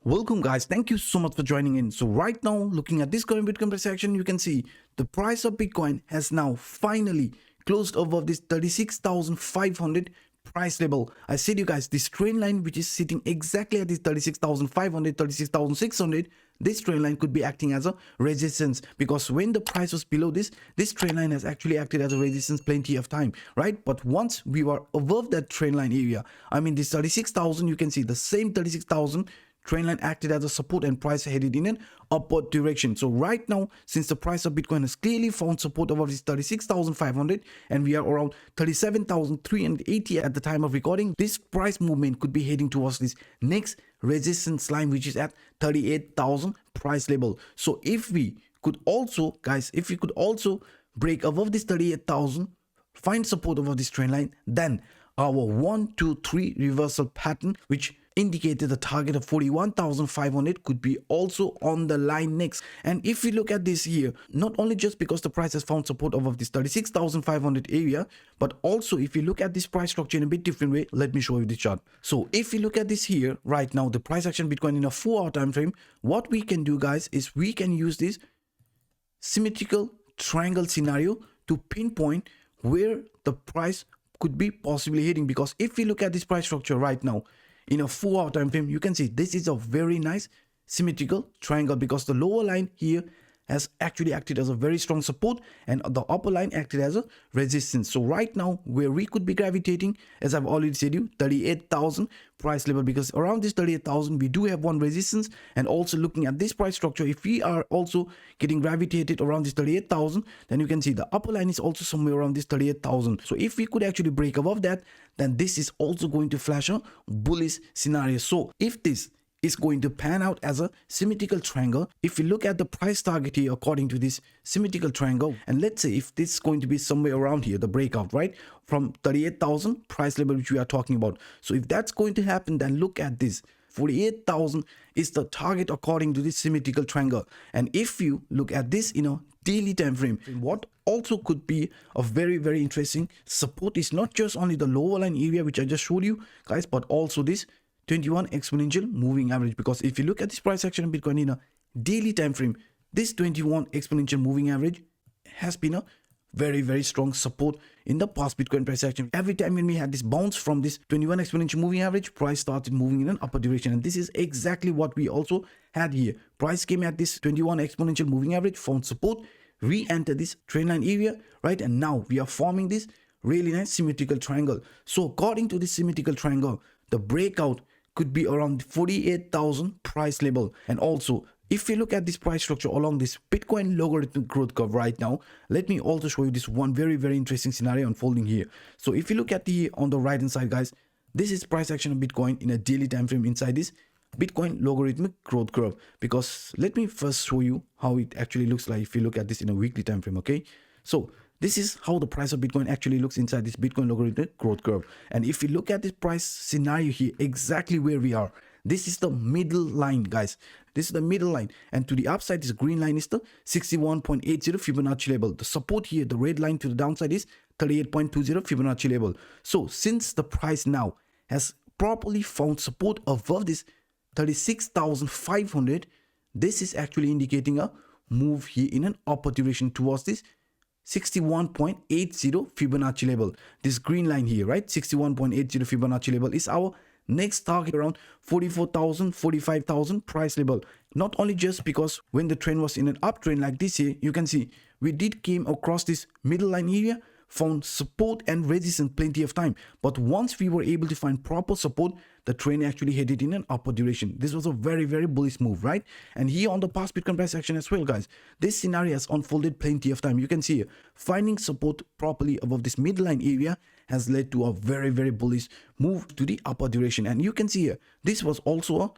Welcome guys, thank you so much for joining in. So right now, looking at this current Bitcoin price action, you can see the price of Bitcoin has now finally closed above this 36,500 price level. I said you guys, this trend line which is sitting exactly at this 36,500, 36,600, this trend line could be acting as a resistance, because when the price was below this trend line has actually acted as a resistance plenty of time, right? But once we were above that trend line area, I mean this 36,000, you can see the same 36,000 trend line acted as a support and price headed in an upward direction. So right now, since the price of Bitcoin has clearly found support above this 36,500 and we are around 37,380 at the time of recording, this price movement could be heading towards this next resistance line, which is at 38,000 price level. So if we could also, guys, if we could also break above this 38,000, find support above this trend line, then our 1, 2, 3 reversal pattern, which indicated the target of 41,500, could be also on the line next. And if we look at this here, not only just because the price has found support above this 36,500 area, but also if you look at this price structure in a bit different way, let me show you the chart. So if we look at this here right now, the price action Bitcoin in a 4-hour time frame, what we can do, guys, is we can use this symmetrical triangle scenario to pinpoint where the price could be possibly hitting. Because if we look at this price structure right now in a 4-hour time frame, you can see this is a very nice symmetrical triangle, because the lower line here has actually acted as a very strong support and the upper line acted as a resistance. So right now, where we could be gravitating, as I've already said you, 38,000 price level, because around this 38,000 we do have one resistance. And also looking at this price structure, if we are also getting gravitated around this 38,000, then you can see the upper line is also somewhere around this 38,000. So if we could actually break above that, then this is also going to flash a bullish scenario. So if this is going to pan out as a symmetrical triangle, if we look at the price target here according to this symmetrical triangle, and let's say if this is going to be somewhere around here, the breakout, right, from 38,000 price level which we are talking about. So if that's going to happen, then look at this, 48,000 is the target according to this symmetrical triangle. And if you look at this in a daily time frame, what also could be a very interesting support is not just only the lower line area which I just showed you guys, but also this 21 exponential moving average. Because if you look at this price action of Bitcoin in a daily time frame, this 21 exponential moving average has been a very strong support in the past Bitcoin price action. Every time when we had this bounce from this 21 exponential moving average, price started moving in an upper direction, and this is exactly what we also had here. Price came at this 21 exponential moving average, found support, re-entered this trendline area, right, and now we are forming this really nice symmetrical triangle. So according to this symmetrical triangle, the breakout could be around 48,000 price level. And also, if we look at this price structure along this Bitcoin logarithmic growth curve right now, let me also show you this one very interesting scenario unfolding here. So if you look at the on the right hand side, guys, this is price action of Bitcoin in a daily time frame inside this Bitcoin logarithmic growth curve. Because let me first show you how it actually looks like if you look at this in a weekly time frame. Okay, so this is how the price of Bitcoin actually looks inside this Bitcoin logarithmic growth curve. And if you look at this price scenario here, exactly where we are, this is the middle line, guys. This is the middle line. And to the upside, this green line is the 61.80 Fibonacci level. The support here, the red line to the downside, is 38.20 Fibonacci level. So since the price now has properly found support above this 36,500, this is actually indicating a move here in an upward direction towards this 61.80 Fibonacci level. This green line here, right, 61.80 Fibonacci level is our next target around 44,000, 45,000 price level. Not only just because when the trend was in an uptrend like this here, you can see we did came across this middle line area, found support and resistance plenty of time, but once we were able to find proper support, the trend actually headed in an upward direction. This was a very bullish move, right? And here on the past Bitcoin price action as well, guys, this scenario has unfolded plenty of time. You can see here, finding support properly above this midline area has led to a very bullish move to the upper direction. And you can see here, this was also a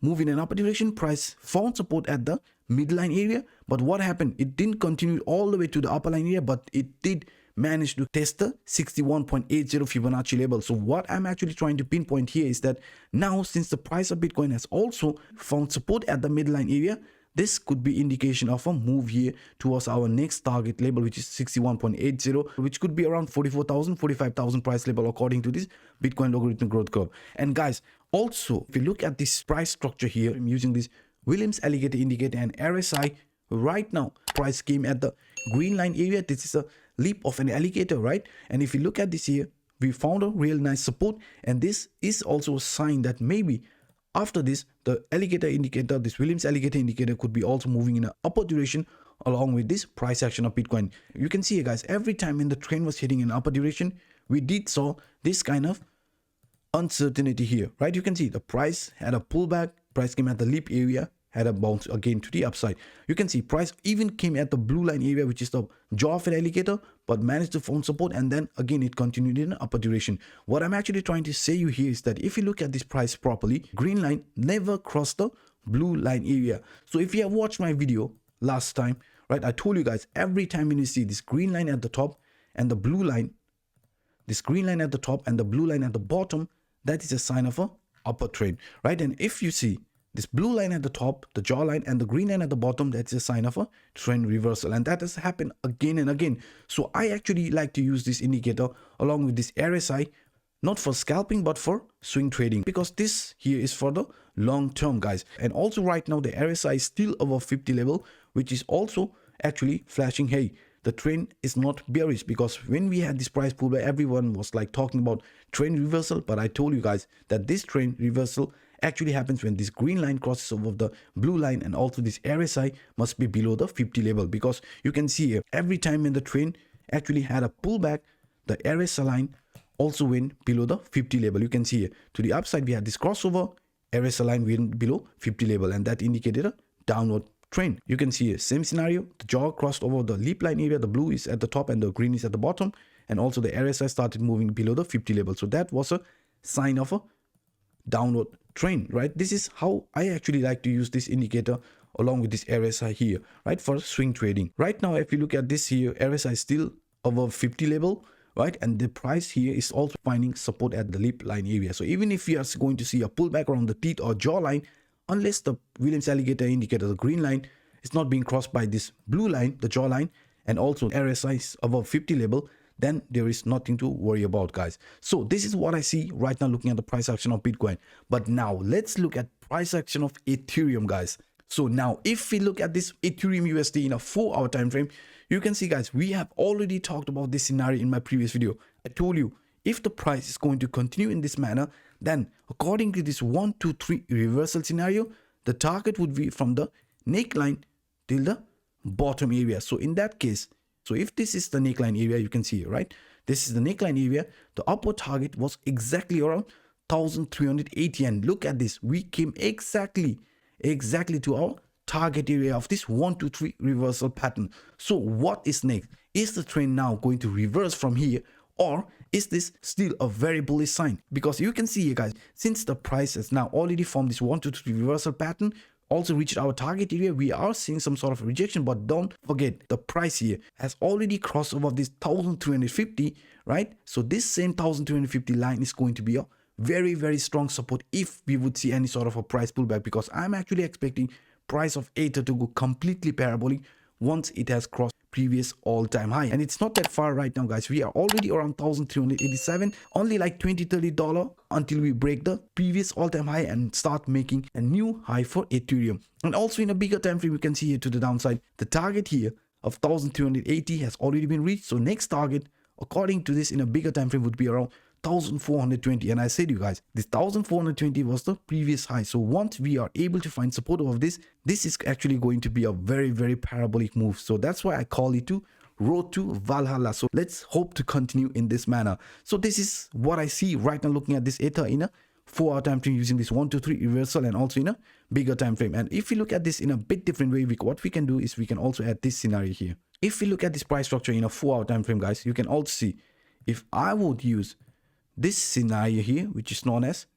move in an upper direction. Price found support at the midline area, but what happened? It didn't continue all the way to the upper line area, but it did manage to test the 61.80 Fibonacci level. So what I'm actually trying to pinpoint here is that now, since the price of Bitcoin has also found support at the midline area, this could be indication of a move here towards our next target level, which is 61.80, which could be around 44,000, 45,000 price level according to this Bitcoin logarithmic growth curve. And guys, Also, if you look at this price structure here, I'm using this Williams alligator indicator and RSI. Right now, price came at the green line area. This is a leap of an alligator, right? And if you look at this here, we found a real nice support, and this is also a sign that maybe after this, the alligator indicator, this Williams alligator indicator, could be also moving in an upward direction along with this price action of Bitcoin. You can see here, guys, every time when the trend was hitting an upper direction, we did saw this kind of uncertainty here, right? You can see the price had a pullback, price came at the leap area, had a bounce again to the upside. You can see price even came at the blue line area, which is the jaw of an alligator, but managed to form support, and then again it continued in an upper direction. What I'm actually trying to say you here is that if you look at this price properly, green line never crossed the blue line area. So if you have watched my video last time, right, I told you guys, every time when you see this green line at the top and the blue line, this green line at the top and the blue line at the bottom, that is a sign of a upper trend, right? And if you see this blue line at the top, the jaw line, and the green line at the bottom, that's a sign of a trend reversal, and that has happened again and again. So I actually like to use this indicator along with this RSI, not for scalping but for swing trading, because this here is for the long term, guys. And also right now the RSI is still above 50 level, which is also actually flashing, hey, the trend is not bearish, because when we had this price pullback, everyone was like talking about trend reversal, but I told you guys that this trend reversal actually happens when this green line crosses over the blue line, and also this RSI must be below the 50 level, because you can see here every time when the trend actually had a pullback, the RSI line also went below the 50 level. You can see here to the upside we had this crossover, RSI line went below 50 level, and that indicated a downward trend. You can see here same scenario, the jaw crossed over the leap line area, the blue is at the top and the green is at the bottom, and also the RSI started moving below the 50 level. So that was a sign of a downward trend, right? This is how I actually like to use this indicator along with this RSI here, right, for swing trading. Right now, if you look at this here, RSI is still above 50 level, right, and the price here is also finding support at the leap line area. So even if you are going to see a pullback around the teeth or jaw line, unless the Williams alligator indicator, the green line, is not being crossed by this blue line, the jaw line, and also RSI is above 50 level, then there is nothing to worry about, guys. So this is what I see right now looking at the price action of Bitcoin. But now let's look at price action of Ethereum, guys. So now if we look at this Ethereum USD in a 4-hour time frame, you can see, guys, we have already talked about this scenario in my previous video. I told you if the price is going to continue in this manner, then according to this 1, 2, 3 reversal scenario, the target would be from the neckline till the bottom area. So in that case, so if this is the neckline area, you can see here, right? This is the neckline area. The upward target was exactly around 1380, and look at this, we came exactly to our target area of this 1, 2, 3 reversal pattern. So what is next? Is the trend now going to reverse from here, or is this still a very bullish sign? Because you can see here, guys, since the price has now already formed this 1, 2, 3 reversal pattern, also reached our target area, we are seeing some sort of rejection. But don't forget, the price here has already crossed over this 1350, right? So this same 1250 line is going to be a very, very strong support if we would see any sort of a price pullback, because I'm actually expecting price of Ether to go completely parabolic once it has crossed previous all-time high. And it's not that far right now, guys. We are already around 1387, only like $20-30 until we break the previous all-time high and start making a new high for Ethereum. And also in a bigger time frame, you can see here to the downside, the target here of 1380 has already been reached. So next target, according to this, in a bigger time frame would be around 1420. And I said, you guys, this 1420 was the previous high. So once we are able to find support of this is actually going to be a very, very parabolic move. So that's why I call it to road to Valhalla. So let's hope to continue in this manner. So this is what I see right now looking at this Ether in a 4-hour time frame using this 1, 2, 3 reversal, and also in a bigger time frame. And if we look at this in a bit different way, what we can do is we can also add this scenario here. If we look at this price structure in a 4-hour time frame, guys, you can also see if I would use this scenario here, which is known as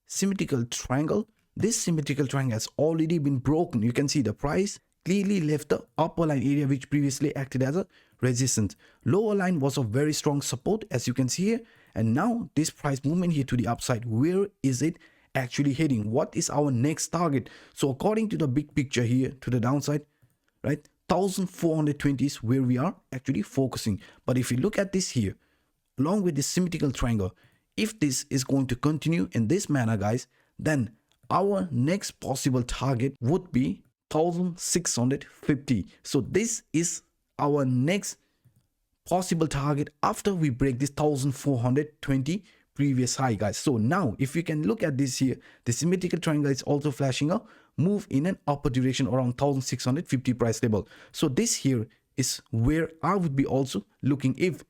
symmetrical triangle, this symmetrical triangle has already been broken. You can see the price clearly left the upper line area, which previously acted as a resistance. Lower line was a very strong support, as you can see here. And now this price movement here to the upside, where is it actually heading? What is our next target? So according to the big picture here to the downside, right, 1420 is where we are actually focusing. But if you look at this here, along with this symmetrical triangle, if this is going to continue in this manner, guys, then our next possible target would be 1650. So this is our next possible target after we break this 1420 previous high, guys. So now if you can look at this here, the symmetrical triangle is also flashing a move in an upper direction around 1650 price level. So this here is where I would be also looking if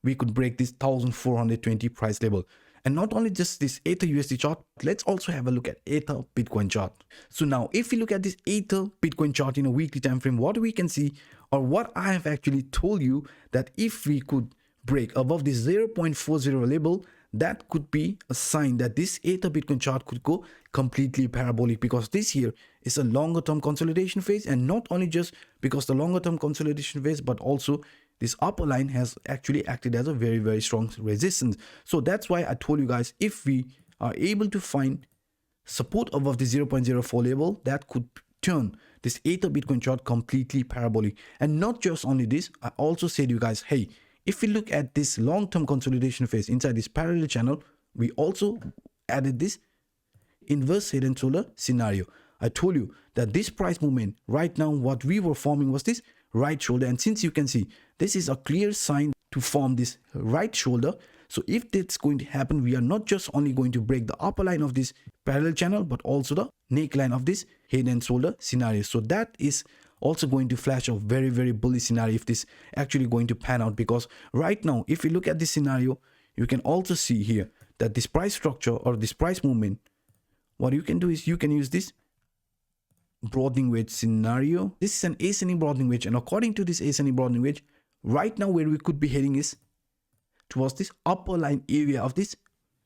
we could break this 1420 price level. And not only just this Ether USD chart, let's also have a look at Ether Bitcoin chart. So now if we look at this Ether Bitcoin chart in a weekly time frame, what we can see, or what I have actually told you, that if we could break above this 0.40 level, that could be a sign that this Ether Bitcoin chart could go completely parabolic, because this here is a longer term consolidation phase. And not only just because the longer term consolidation phase, but also this upper line has actually acted as a very strong resistance. So that's why I told you guys, if we are able to find support above the 0.04 level, that could turn this Ether Bitcoin chart completely parabolic. And not just only this, I also said to you guys, hey, if we look at this long-term consolidation phase inside this parallel channel, we also added this inverse head and shoulder scenario. I told you that this price movement right now, what we were forming was this right shoulder. And since you can see, this is a clear sign to form this right shoulder. So if that's going to happen, we are not just only going to break the upper line of this parallel channel, but also the neckline of this head and shoulder scenario. So that is also going to flash a very bullish scenario if this actually going to pan out. Because right now, if you look at this scenario, you can also see here that this price structure or this price movement, what you can do is you can use this broadening wedge scenario. This is an ascending broadening wedge, and according to this ascending broadening wedge, right now where we could be heading is towards this upper line area of this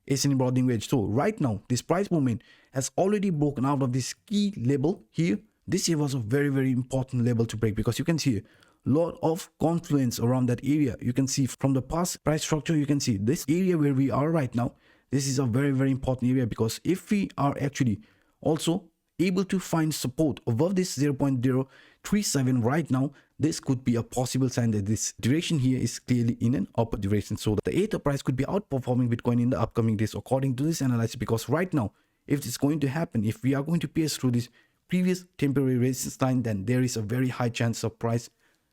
ascending broadening wedge. So right now this price movement has already broken out of this key level here. This here was a very important level to break, because you can see a lot of confluence around that area. You can see from the past price structure, you can see this area where we are right now. This is a very important area, because if we are actually also able to find support above this 0.037 right now, this could be a possible sign that this direction here is clearly in an upper direction. So the Ether price could be outperforming Bitcoin in the upcoming days according to this analysis, because right now, if it's going to happen, if we are going to pierce through this previous temporary resistance line, then there is a very high chance of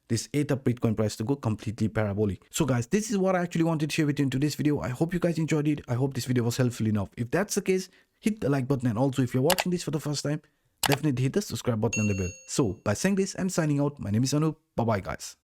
this Ether Bitcoin price to go completely parabolic. So guys, this is what I actually wanted to share with you in today's video. I hope you guys enjoyed it. I hope this video was helpful enough. If that's the case, hit the like button, and also if you're watching this for the first time, definitely hit the subscribe button and the bell. So by saying this, I'm signing out. My name is Anup. Bye bye guys.